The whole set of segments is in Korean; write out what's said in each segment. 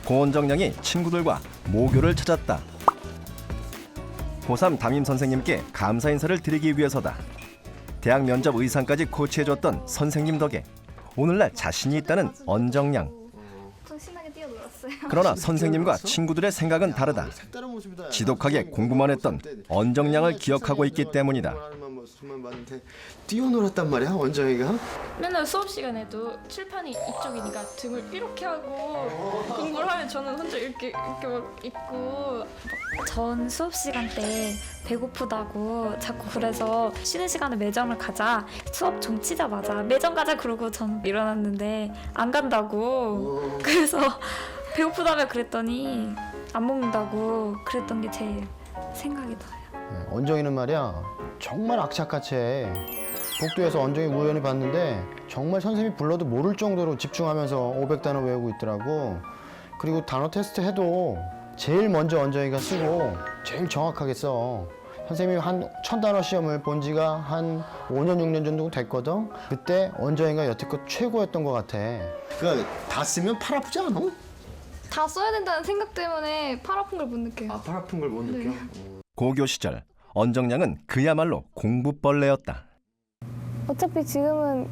고원정양이 친구들과 모교를 찾았다. 고3 담임 선생님께 감사 인사를 드리기 위해서다. 대학 면접 의상까지 코치해줬던 선생님 덕에 오늘날 자신이 있다는 언정양. 좀 신나게 뛰어놀았어요. 그러나 선생님과 친구들의 생각은 다르다. 지독하게 공부만 했던 언정양을 기억하고 있기 때문이다. 뛰어놀았단 말이야, 원정이가? 맨날 수업 시간에도 칠판이 이쪽이니까 등을 이렇게 하고 공부를 하면 저는 혼자 이렇게 막 있고. 전 수업 시간 때 배고프다고 자꾸 그래서 쉬는 시간에 매점을 가자. 수업 종 치자마자 매점 가자 그러고 전 일어났는데 안 간다고. 그래서 배고프다며 그랬더니 안 먹는다고 그랬던 게 제일 생각이 나요. 언정이는 말이야 정말 악착같이 해. 복도에서 언정이 우연히 봤는데 정말 선생님이 불러도 모를 정도로 집중하면서 500단어 외우고 있더라고. 그리고 단어 테스트 해도 제일 먼저 언정이가 쓰고 제일 정확하게 써. 선생님이 한 1000단어 시험을 본 지가 한 5년 6년 정도 됐거든. 그때 언정이가 여태껏 최고였던 것 같아. 그러니까 다 쓰면 팔 아프지 않아? 다 써야 된다는 생각 때문에 팔 아픈 걸 못 느껴요. 아, 팔 아픈 걸 못 느껴? 고교 시절 언정양은 그야말로 공부벌레였다. 어차피 지금은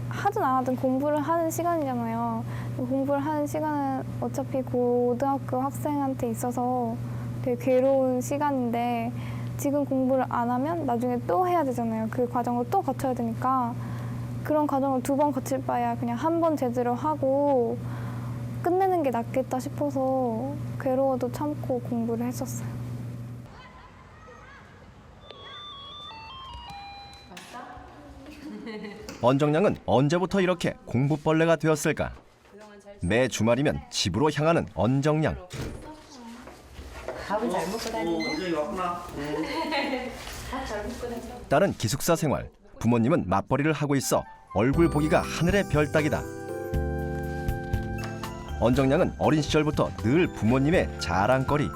하든 안 하든 공부를 하는 시간이잖아요. 공부를 하는 시간은 어차피 고등학교 학생한테 있어서 되게 괴로운 시간인데 지금 공부를 안 하면 나중에 또 해야 되잖아요. 그 과정을 또 거쳐야 되니까 그런 과정을 2번 거칠 바에야 그냥 한 번 제대로 하고 끝내는 게 낫겠다 싶어서 괴로워도 참고 공부를 했었어요. 언정양은 언제부터 이렇게 공부벌레가 되었을까? 매 주말이면 집으로 향하는 언정양. 밥은 잘 먹고 다니네. 딸은 기숙사 생활, 부모님은 맞벌이를 하고 있어 얼굴 보기가 하늘의 별 따기다. 언정양은 어린 시절부터 늘 부모님의 자랑거리.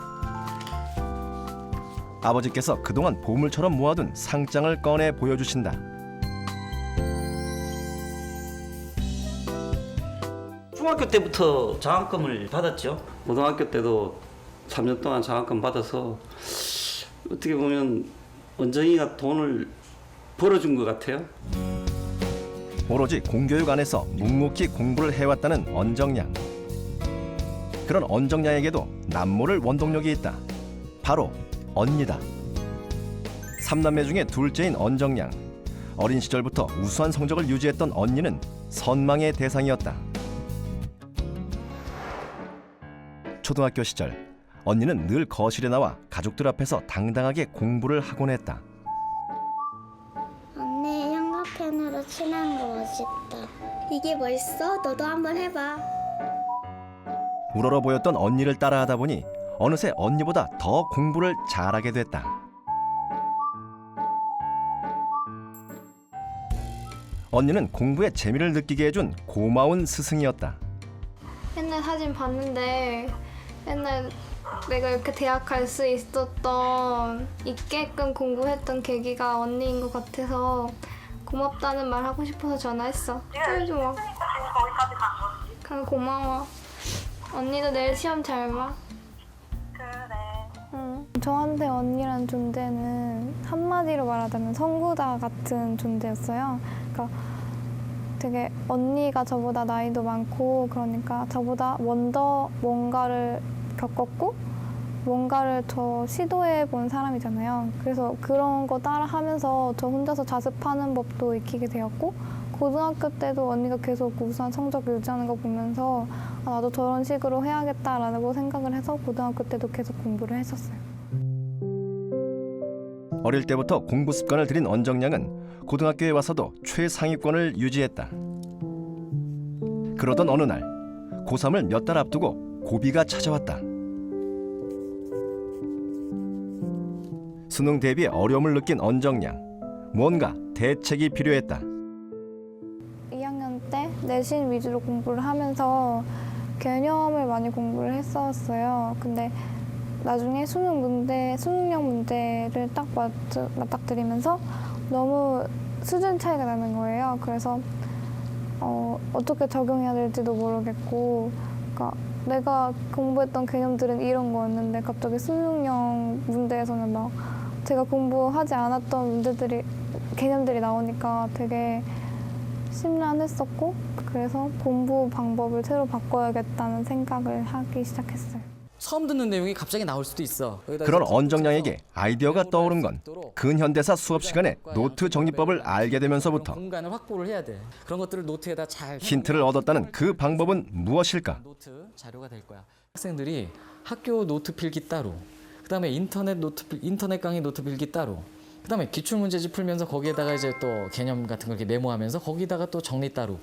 아버지께서 그동안 보물처럼 모아둔 상장을 꺼내 보여주신다. 중학교 때부터 장학금을 받았죠. 고등학교 때도 3년 동안 장학금 받아서 어떻게 보면 언정이가 돈을 벌어준 것 같아요. 오로지 공교육 안에서 묵묵히 공부를 해왔다는 언정양. 그런 언정양에게도 남모를 원동력이 있다. 바로 언니다. 3남매 중에 둘째인 언정양. 어린 시절부터 우수한 성적을 유지했던 언니는 선망의 대상이었다. 초등학교 시절 언니는 늘 거실에 나와 가족들 앞에서 당당하게 공부를 하곤 했다. 언니 형광펜으로 칠하는 거 멋있다. 이게 멋있어? 너도 한번 해봐. 우러러 보였던 언니를 따라하다 보니 어느새 언니보다 더 공부를 잘하게 됐다. 언니는 공부에 재미를 느끼게 해준 고마운 스승이었다. 옛날 사진 봤는데 옛날 내가 이렇게 대학 갈 수 있게끔 공부했던 계기가 언니인 것 같아서 고맙다는 말 하고 싶어서 전화했어. 해줘 막. 그냥 고마워. 언니도 내일 시험 잘 봐. 저한테 언니란 존재는 한마디로 말하자면 선구자 같은 존재였어요. 그러니까 되게 언니가 저보다 나이도 많고 그러니까 저보다 먼저 뭔가를 겪었고 뭔가를 더 시도해 본 사람이잖아요. 그래서 그런 거 따라 하면서 저 혼자서 자습하는 법도 익히게 되었고 고등학교 때도 언니가 계속 우수한 성적 유지하는 거 보면서 아, 나도 저런 식으로 해야겠다라고 생각을 해서 고등학교 때도 계속 공부를 했었어요. 어릴 때부터 공부 습관을 들인 언정양은 고등학교에 와서도 최상위권을 유지했다. 그러던 어느 날 고3을 몇 달 앞두고 고비가 찾아왔다. 수능 대비에 어려움을 느낀 언정양. 뭔가 대책이 필요했다. 2학년 때 내신 위주로 공부를 하면서 개념을 많이 공부를 했었어요. 근데 나중에 수능형 문제를 딱 맞닥뜨리면서 너무 수준 차이가 나는 거예요. 그래서 어떻게 적용해야 될지도 모르겠고 그러니까 내가 공부했던 개념들은 이런 거였는데 갑자기 수능형 문제에서는 막 제가 공부하지 않았던 개념들이 나오니까 되게 심란했었고, 그래서 공부 방법을 새로 바꿔야겠다는 생각을 하기 시작했어요. 처음 듣는 내용이 갑자기 나올 수도 있어. 그런 언정량에게 아이디어가 떠오른 건 근현대사 수업 시간에 노트 정리법을 알게 되면서부터. 공간을 확보를 해야 돼. 그런 것들을 노트에다 잘 힌트를 얻었다는 그 방법은 무엇일까? 노트 자료가 될 거야. 학생들이 학교 노트 필기 따로, 그다음에 인터넷 강의 노트 필기 따로, 그다음에 기출 문제집 풀면서 거기에다가 이제 또 개념 같은 걸 이렇게 메모하면서 거기다가 또 정리 따로,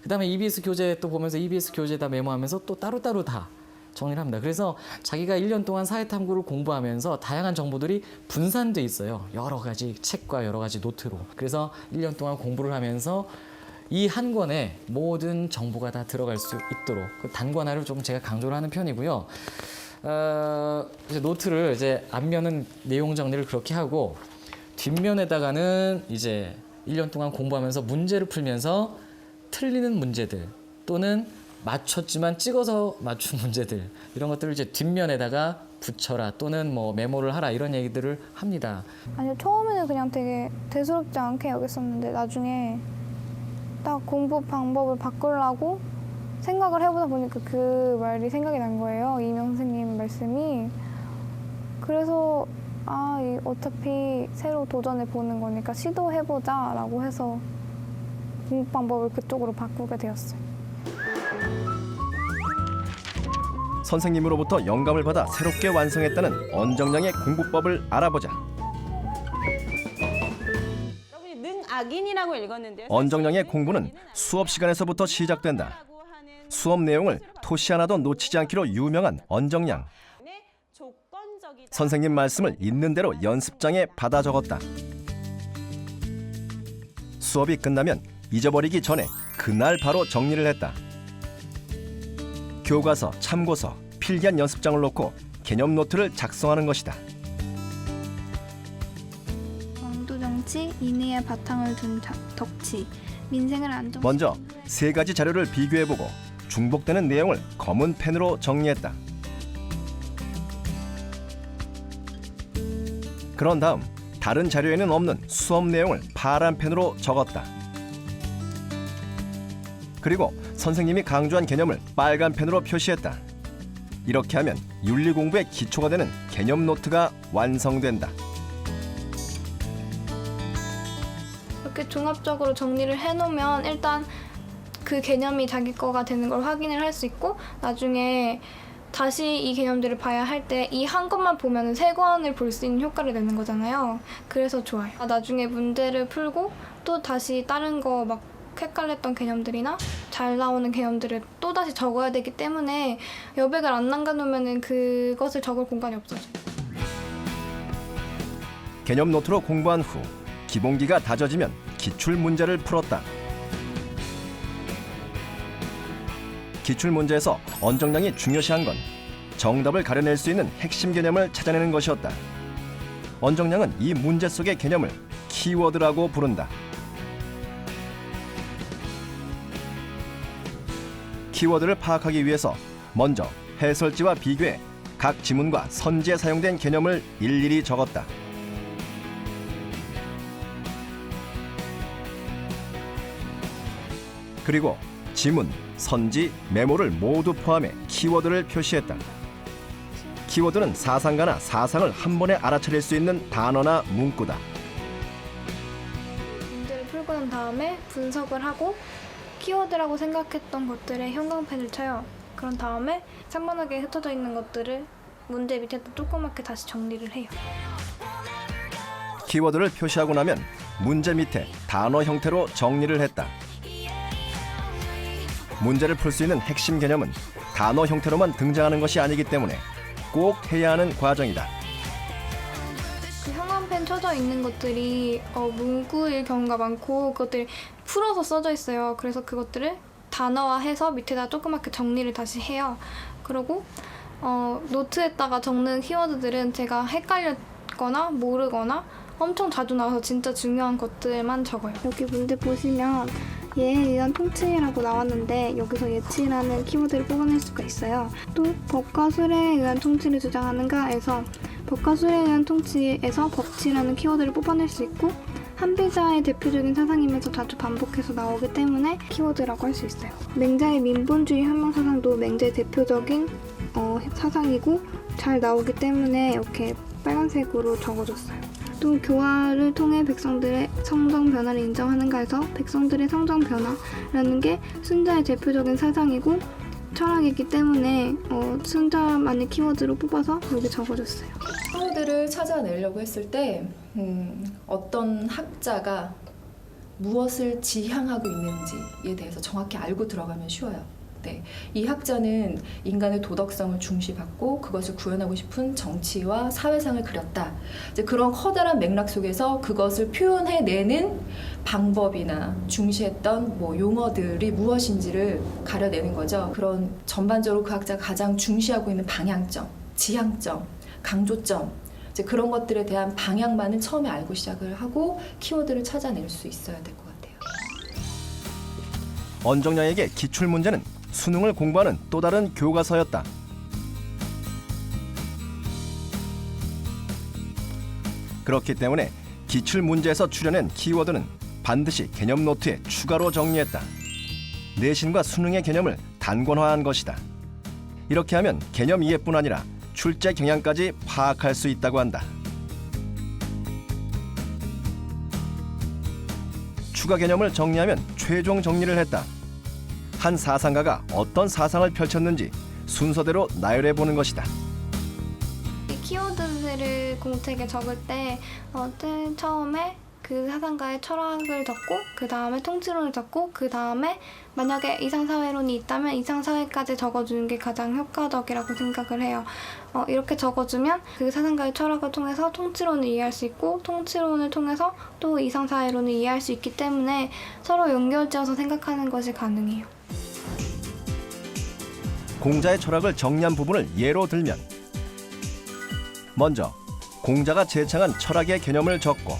그다음에 EBS 교재 또 보면서 EBS 교재에다 메모하면서 또 따로따로 다 정리를 합니다. 그래서 자기가 1년 동안 사회탐구를 공부하면서 다양한 정보들이 분산돼 있어요. 여러 가지 책과 여러 가지 노트로. 그래서 1년 동안 공부를 하면서 이 한 권에 모든 정보가 다 들어갈 수 있도록 그 단권화를 좀 제가 강조를 하는 편이고요. 이제 노트를 이제 앞면은 내용 정리를 그렇게 하고 뒷면에다가는 이제 1년 동안 공부하면서 문제를 풀면서 틀리는 문제들 또는 맞췄지만 찍어서 맞춘 문제들, 이런 것들을 이제 뒷면에다가 붙여라 또는 뭐 메모를 하라, 이런 얘기들을 합니다. 아니요, 처음에는 그냥 되게 대수롭지 않게 여겼었는데 나중에 딱 공부 방법을 바꾸려고 생각을 해보다 보니까 그 말이 생각이 난 거예요. 이명 선생님 말씀이. 그래서 어차피 새로 도전해 보는 거니까 시도해보자 라고 해서 공부 방법을 그쪽으로 바꾸게 되었어요. 선생님으로부터 영감을 받아 새롭게 완성했다는 언정량의 공부법을 알아보자. 능악인이라고 읽었는데요. 언정량의 공부는 수업 시간에서부터 시작된다. 수업 내용을 토시 하나도 놓치지 않기로 유명한 언정량. 선생님 말씀을 있는 대로 연습장에 받아 적었다. 수업이 끝나면 잊어버리기 전에 그날 바로 정리를 했다. 교과서, 참고서, 필기한 연습장을 놓고 개념 노트를 작성하는 것이다. 왕도 정치, 인의의 바탕을 둔 덕치, 민생을 안정. 먼저 세 가지 자료를 비교해보고 중복되는 내용을 검은 펜으로 정리했다. 그런 다음 다른 자료에는 없는 수업 내용을 파란 펜으로 적었다. 그리고 선생님이 강조한 개념을 빨간 펜으로 표시했다. 이렇게 하면 윤리 공부의 기초가 되는 개념 노트가 완성된다. 이렇게 종합적으로 정리를 해놓으면 일단 그 개념이 자기 거가 되는 걸 확인을 할 수 있고, 나중에 다시 이 개념들을 봐야 할 때 이 한 것만 보면 세 권을 볼 수 있는 효과를 내는 거잖아요. 그래서 좋아요. 나중에 문제를 풀고 또 다시 다른 거 막 헷갈렸던 개념들이나 잘 나오는 개념들을 또 다시 적어야 되기 때문에 여백을 안 남겨놓으면 그것을 적을 공간이 없어져요. 개념 노트로 공부한 후 기본기가 다져지면 기출 문제를 풀었다. 기출 문제에서 언정량이 중요시한 건 정답을 가려낼 수 있는 핵심 개념을 찾아내는 것이었다. 언정량은 이 문제 속의 개념을 키워드라고 부른다. 키워드를 파악하기 위해서 먼저 해설지와 비교해 각 지문과 선지에 사용된 개념을 일일이 적었다. 그리고 지문, 선지, 메모를 모두 포함해 키워드를 표시했다. 키워드는 사상가나 사상을 한 번에 알아차릴 수 있는 단어나 문구다. 문제를 풀고 난 다음에 분석을 하고 키워드라고 생각했던 것들에 형광펜을 쳐요. 그런 다음에 산만하게 흩어져 있는 것들을 문제 밑에다 조그맣게 다시 정리를 해요. 키워드를 표시하고 나면 문제 밑에 단어 형태로 정리를 했다. 문제를 풀 수 있는 핵심 개념은 단어 형태로만 등장하는 것이 아니기 때문에 꼭 해야 하는 과정이다. 그 형광펜 쳐져 있는 것들이 문구일 경우가 많고 그것들이 풀어서 써져 있어요. 그래서 그것들을 단어화해서 밑에다 조그맣게 정리를 다시 해요. 그리고 노트에다가 적는 키워드들은 제가 헷갈렸거나 모르거나 엄청 자주 나와서 진짜 중요한 것들만 적어요. 여기 문제 보시면 예의원 통치라고 나왔는데 여기서 예치라는 키워드를 뽑아낼 수가 있어요. 또 법과 수레에 의한 통치를 주장하는가에서 법과 수레에 의한 통치에서 법치라는 키워드를 뽑아낼 수 있고 한비자의 대표적인 사상이면서 자주 반복해서 나오기 때문에 키워드라고 할 수 있어요. 맹자의 민본주의 혁명사상도 맹자의 대표적인 사상이고 잘 나오기 때문에 이렇게 빨간색으로 적어줬어요. 또 교화를 통해 백성들의 성정 변화를 인정하는가 해서 백성들의 성정 변화라는 게 순자의 대표적인 사상이고 철학이기 때문에 순자만의 키워드로 뽑아서 여기 적어줬어요. 키워드를 찾아내려고 했을 때 어떤 학자가 무엇을 지향하고 있는지에 대해서 정확히 알고 들어가면 쉬워요. 네, 이 학자는 인간의 도덕성을 중시받고 그것을 구현하고 싶은 정치와 사회상을 그렸다. 이제 그런 커다란 맥락 속에서 그것을 표현해내는 방법이나 중시했던 용어들이 무엇인지를 가려내는 거죠. 그런 전반적으로 그 학자가 가장 중시하고 있는 방향점, 지향점, 강조점, 이제 그런 것들에 대한 방향만을 처음에 알고 시작을 하고 키워드를 찾아낼 수 있어야 될 것 같아요. 언정량에게 기출문제는 수능을 공부하는 또 다른 교과서였다. 그렇기 때문에 기출문제에서 출연한 키워드는 반드시 개념 노트에 추가로 정리했다. 내신과 수능의 개념을 단권화한 것이다. 이렇게 하면 개념 이해뿐 아니라 출제 경향까지 파악할 수 있다고 한다. 추가 개념을 정리하면 최종 정리를 했다. 한 사상가가 어떤 사상을 펼쳤는지 순서대로 나열해 보는 것이다. 이 키워드들을 공책에 적을 때 처음에 그 사상가의 철학을 적고 그 다음에 통치론을 적고 그 다음에 만약에 이상사회론이 있다면 이상사회까지 적어주는 게 가장 효과적이라고 생각을 해요. 이렇게 적어주면 그 사상가의 철학을 통해서 통치론을 이해할 수 있고 통치론을 통해서 또 이상사회론을 이해할 수 있기 때문에 서로 연결지어서 생각하는 것이 가능해요. 공자의 철학을 정리한 부분을 예로 들면 먼저 공자가 제창한 철학의 개념을 적고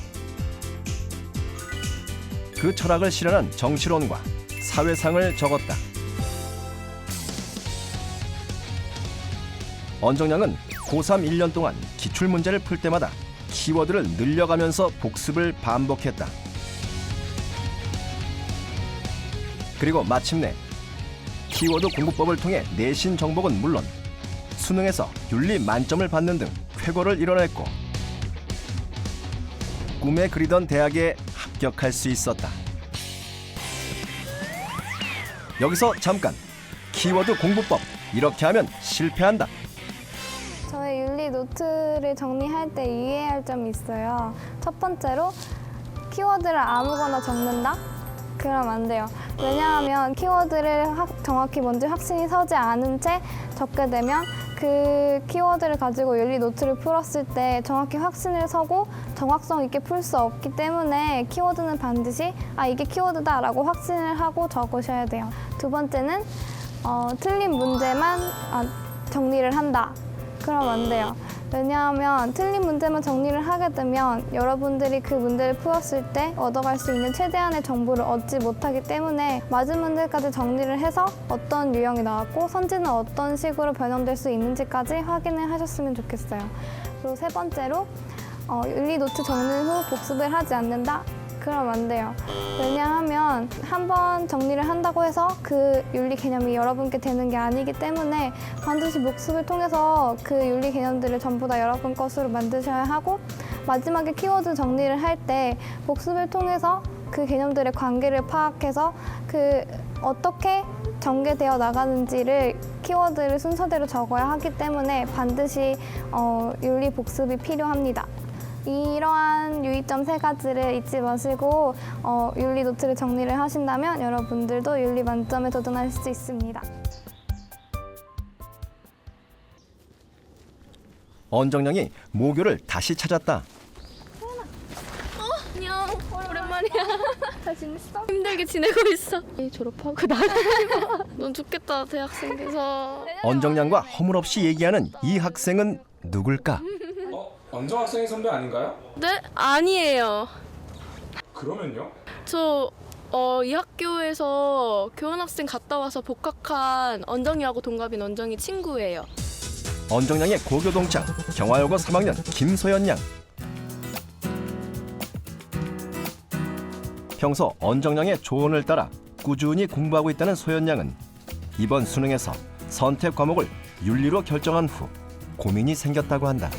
그 철학을 실현한 정치론과 사회상을 적었다. 언정량은 고3 1년 동안 기출문제를 풀 때마다 키워드를 늘려가면서 복습을 반복했다. 그리고 마침내 키워드 공부법을 통해 내신 정복은 물론 수능에서 윤리 만점을 받는 등 쾌거를 이뤄냈고 꿈에 그리던 대학에 합격할 수 있었다. 여기서 잠깐 키워드 공부법 이렇게 하면 실패한다. 저의 윤리 노트를 정리할 때 유의해야 할 점이 있어요. 첫 번째로 키워드를 아무거나 적는다? 그럼 안 돼요. 왜냐하면 키워드를 정확히 뭔지 확신이 서지 않은 채 적게 되면 그 키워드를 가지고 윤리 노트를 풀었을 때 정확히 확신을 서고 정확성 있게 풀 수 없기 때문에 키워드는 반드시 이게 키워드다 라고 확신을 하고 적으셔야 돼요. 두 번째는 틀린 문제만 정리를 한다. 그럼 안 돼요. 왜냐하면 틀린 문제만 정리를 하게 되면 여러분들이 그 문제를 풀었을 때 얻어갈 수 있는 최대한의 정보를 얻지 못하기 때문에 맞은 문제까지 정리를 해서 어떤 유형이 나왔고 선지는 어떤 식으로 변형될 수 있는지까지 확인을 하셨으면 좋겠어요. 그리고 세 번째로 윤리 노트 정리 후 복습을 하지 않는다? 그럼 안 돼요. 왜냐하면 한 번 정리를 한다고 해서 그 윤리 개념이 여러분께 되는 게 아니기 때문에 반드시 복습을 통해서 그 윤리 개념들을 전부 다 여러분 것으로 만드셔야 하고 마지막에 키워드 정리를 할 때 복습을 통해서 그 개념들의 관계를 파악해서 그 어떻게 전개되어 나가는지를 키워드를 순서대로 적어야 하기 때문에 반드시 윤리 복습이 필요합니다. 이러한 유의점 3가지를 잊지 마시고 윤리 노트를 정리를 하신다면 여러분들도 윤리 만점에 도전할 수 있습니다. 언정량이 모교를 다시 찾았다. 안녕. 오랜만이야. 잘 지냈어? 힘들게 지내고 있어. 졸업하고 나가니까 넌 좋겠다. 대학생 돼서. 언정량과 허물없이 얘기하는 이 학생은 누굴까? 언정 학생의 선배 아닌가요? 네? 아니에요. 그러면요? 저 이 학교에서 교환학생 갔다 와서 복학한 언정이하고 동갑인 언정이 친구예요. 언정양의 고교 동창 경화여고 3학년 김소연 양. 평소 언정양의 조언을 따라 꾸준히 공부하고 있다는 소연 양은 이번 수능에서 선택 과목을 윤리로 결정한 후 고민이 생겼다고 한다.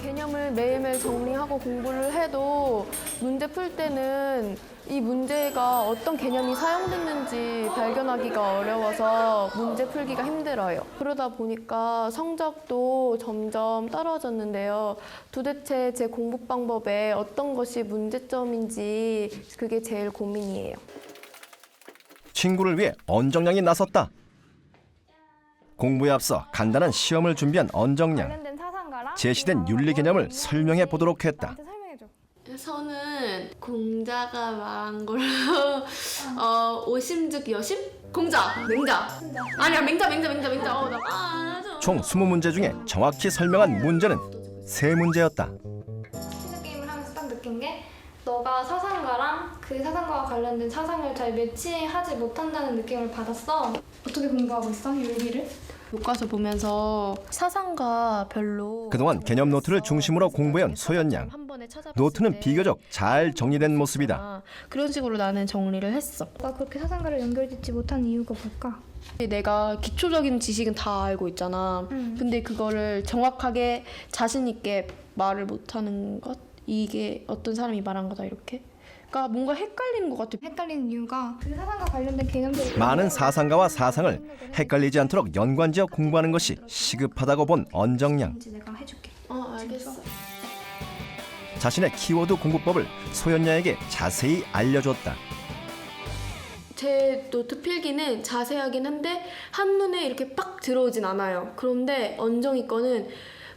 개념을 매일매일 정리하고 공부를 해도 문제 풀 때는 이 문제가 어떤 개념이 사용됐는지 발견하기가 어려워서 문제 풀기가 힘들어요. 그러다 보니까 성적도 점점 떨어졌는데요. 도대체 제 공부 방법에 어떤 것이 문제점인지 그게 제일 고민이에요. 친구를 위해 언정양이 나섰다. 공부에 앞서 간단한 시험을 준비한 언정양. 관련된 사상가랑 제시된 윤리 개념을 설명해 보도록 했다. 나한테 설명해줘. 저는 공자가 말한 걸로 오심즉 여심? 공자, 맹자. 아니야, 맹자. 총 20문제 중에 정확히 설명한 문제는 3문제였다. 퀴즈 게임을 하면서 딱 느낀 게 너가 사상가랑 그 사상가와 관련된 사상을 잘 매치하지 못한다는 느낌을 받았어. 어떻게 공부하고 있어? 윤리를? 교과서 보면서 사상가 별로 그동안 개념 노트를 중심으로 공부해온 소연 양. 노트는 비교적 잘 정리된 모습이다. 그런 식으로 나는 정리를 했어. 너가 그렇게 사상가를 연결짓지 못한 이유가 뭘까? 내가 기초적인 지식은 다 알고 있잖아. 근데 그거를 정확하게 자신 있게 말을 못하는 것? 이게 어떤 사람이 말한 거다 이렇게? 그러니까 뭔가 헷갈리는 것 같아. 헷갈리는 이유가 그 사상과 관련된 개념들이 많은 사상가와 사상을 헷갈리지 않도록 연관지어 공부하는 것이 시급하다고 본 언정양. 내가 해줄게. 알겠어. 자신의 키워드 공부법을 소연 양에게 자세히 알려줬다. 제 노트 필기는 자세하긴 한데 한눈에 이렇게 빡 들어오진 않아요. 그런데 언정이 거는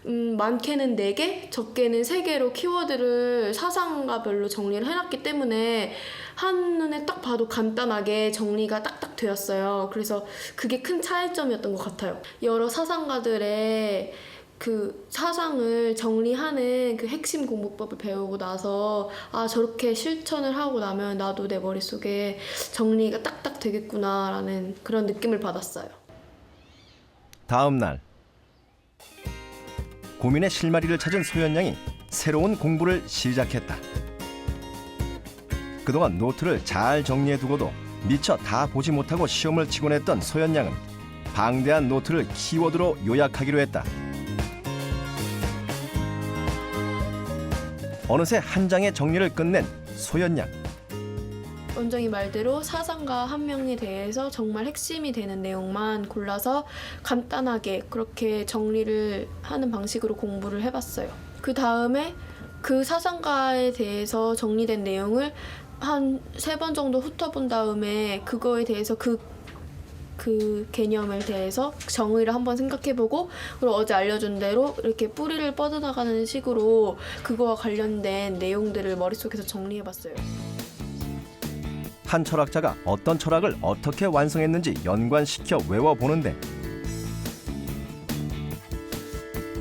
많게는 4개, 적게는 3개로 키워드를 사상가별로 정리를 해놨기 때문에 한눈에 딱 봐도 간단하게 정리가 딱딱 되었어요. 그래서 그게 큰 차이점이었던 것 같아요. 여러 사상가들의 그 사상을 정리하는 그 핵심 공부법을 배우고 나서 저렇게 실천을 하고 나면 나도 내 머릿속에 정리가 딱딱 되겠구나라는 그런 느낌을 받았어요. 다음 날 고민의 실마리를 찾은 소연 양이 새로운 공부를 시작했다. 그동안 노트를 잘 정리해두고도 미처 다 보지 못하고 시험을 치곤 했던 소연 양은 방대한 노트를 키워드로 요약하기로 했다. 어느새 한 장의 정리를 끝낸 소연 양. 원정이 말대로 사상가 한 명에 대해서 정말 핵심이 되는 내용만 골라서 간단하게 그렇게 정리를 하는 방식으로 공부를 해봤어요. 그 다음에 그 사상가에 대해서 정리된 내용을 한 3번 정도 훑어본 다음에 그거에 대해서 그 개념에 대해서 정의를 한번 생각해보고 그리고 어제 알려준 대로 이렇게 뿌리를 뻗어나가는 식으로 그거와 관련된 내용들을 머릿속에서 정리해봤어요. 한 철학자가 어떤 철학을 어떻게 완성했는지 연관시켜 외워보는데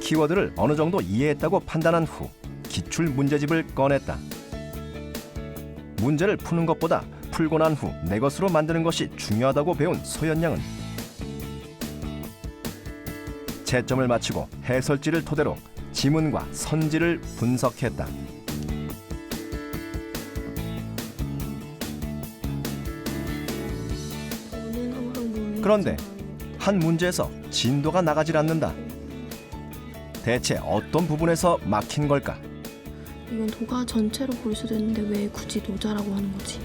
키워드를 어느 정도 이해했다고 판단한 후 기출 문제집을 꺼냈다. 문제를 푸는 것보다 풀고 난 후 내 것으로 만드는 것이 중요하다고 배운 소연 양은 채점을 마치고 해설지를 토대로 지문과 선지를 분석했다. 그런데 한 문제에서 진도가 나가질 않는다. 대체 어떤 부분에서 막힌 걸까? 이건 도가 전체로 볼 수도 있는데 왜 굳이 노자라고 하는 거지?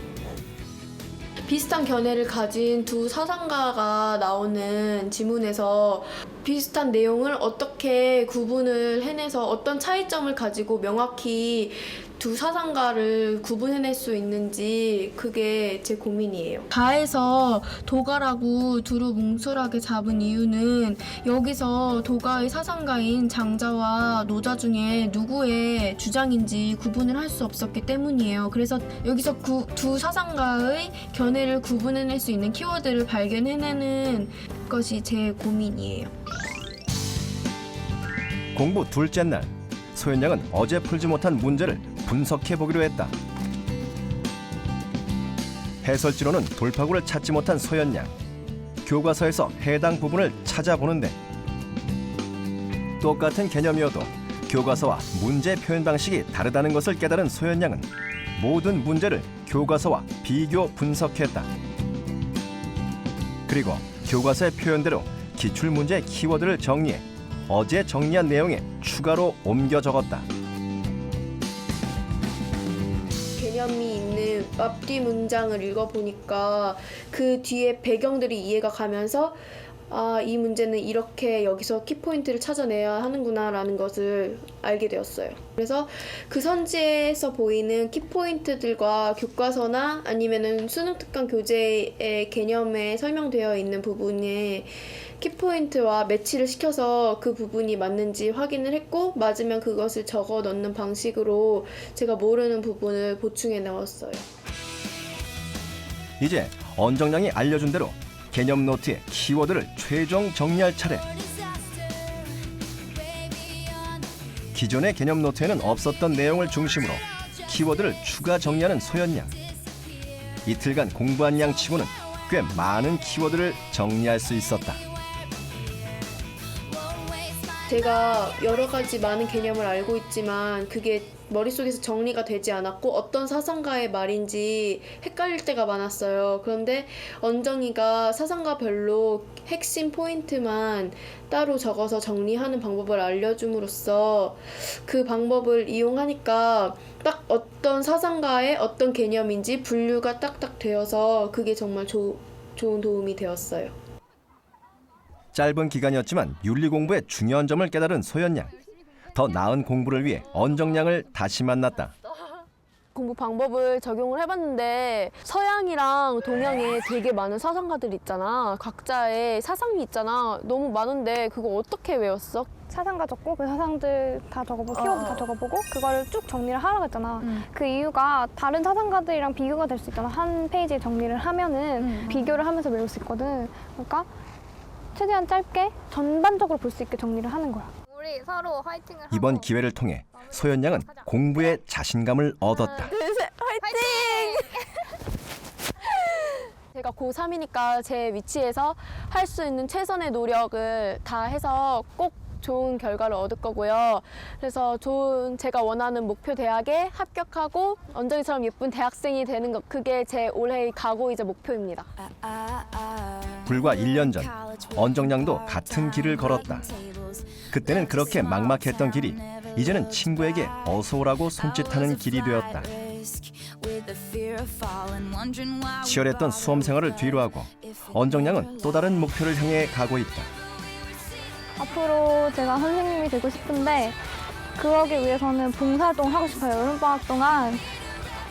비슷한 견해를 가진 두 사상가가 나오는 지문에서 비슷한 내용을 어떻게 구분을 해내서 어떤 차이점을 가지고 명확히 두 사상가를 구분해낼 수 있는지 그게 제 고민이에요. 가에서 도가라고 두루 뭉술하게 잡은 이유는 여기서 도가의 사상가인 장자와 노자 중에 누구의 주장인지 구분을 할 수 없었기 때문이에요. 그래서 여기서 두 사상가의 견해를 구분해낼 수 있는 키워드를 발견해내는 것이 제 고민이에요. 공부 둘째 날 소연 양은 어제 풀지 못한 문제를 분석해 보기로 했다. 해설지로는 돌파구를 찾지 못한 소연 양. 교과서에서 해당 부분을 찾아보는데 똑같은 개념이어도 교과서와 문제 표현 방식이 다르다는 것을 깨달은 소연 양은 모든 문제를 교과서와 비교 분석했다. 그리고 교과서의 표현대로 기출문제 키워드를 정리해 어제 정리한 내용에 추가로 옮겨 적었다. 개념이 있는 앞뒤 문장을 읽어보니까 그 뒤에 배경들이 이해가 가면서 아, 이 문제는 이렇게 여기서 키포인트를 찾아내야 하는구나 라는 것을 알게 되었어요. 그래서 그 선지에서 보이는 키포인트들과 교과서나 아니면은 수능 특강 교재의 개념에 설명되어 있는 부분에 키포인트와 매치를 시켜서 그 부분이 맞는지 확인을 했고, 맞으면 그것을 적어 넣는 방식으로 제가 모르는 부분을 보충해 넣었어요. 이제 언정량이 알려준 대로 개념 노트의 키워드를 최종 정리할 차례. 기존의 개념 노트에는 없었던 내용을 중심으로 키워드를 추가 정리하는 소연 양. 이틀간 공부한 양 치고는 꽤 많은 키워드를 정리할 수 있었다. 제가 여러 가지 많은 개념을 알고 있지만 그게 머릿속에서 정리가 되지 않았고 어떤 사상가의 말인지 헷갈릴 때가 많았어요. 그런데 언정이가 사상가별로 핵심 포인트만 따로 적어서 정리하는 방법을 알려줌으로써 그 방법을 이용하니까 딱 어떤 사상가의 어떤 개념인지 분류가 딱딱 되어서 그게 정말 좋은 도움이 되었어요. 짧은 기간이었지만 윤리 공부의 중요한 점을 깨달은 소연 양. 더 나은 공부를 위해 언정량을 다시 만났다. 공부 방법을 적용을 해봤는데 서양이랑 동양에 되게 많은 사상가들 있잖아. 각자의 사상이 있잖아. 너무 많은데 그거 어떻게 외웠어? 사상가 적고 그 사상들 다 적어보고 키워드 다 적어보고 그거를 쭉 정리를 하라고 했잖아. 그 이유가 다른 사상가들이랑 비교가 될 수 있잖아. 한 페이지에 정리를 하면은 비교를 하면서 외울 수 있거든. 그러니까 최대한 짧게 전반적으로 볼 수 있게 정리를 하는 거야. 우리 서로 화이팅을 하고. 이번 기회를 통해 소연 양은 공부에 자신감을 얻었다. 화이팅! 제가 고3이니까 제 위치에서 할 수 있는 최선의 노력을 다 해서 꼭 좋은 결과를 얻을 거고요. 그래서 제가 원하는 목표 대학에 합격하고 언정이처럼 예쁜 대학생이 되는 것, 그게 제 올해의 각오이자 목표입니다. 불과 1년 전 언정량도 같은 길을 걸었다. 그때는 그렇게 막막했던 길이 이제는 친구에게 어서 오라고 손짓하는 길이 되었다. 치열했던 수험 생활을 뒤로하고 언정량은 또 다른 목표를 향해 가고 있다. 앞으로 제가 선생님이 되고 싶은데 그러기 위해서는 봉사활동을 하고 싶어요. 여름방학 동안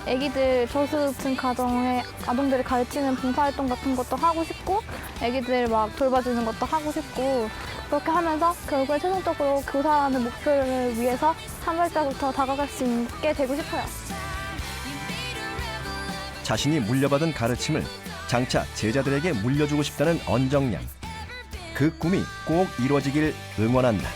애기들 저소득층 가정의 아동들을 가르치는 봉사활동 같은 것도 하고 싶고 애기들 막 돌봐주는 것도 하고 싶고 그렇게 하면서 결국에 최종적으로 교사라는 목표를 위해서 한 발자국 더 다가갈 수 있게 되고 싶어요. 자신이 물려받은 가르침을 장차 제자들에게 물려주고 싶다는 언정량. 그 꿈이 꼭 이루어지길 응원한다.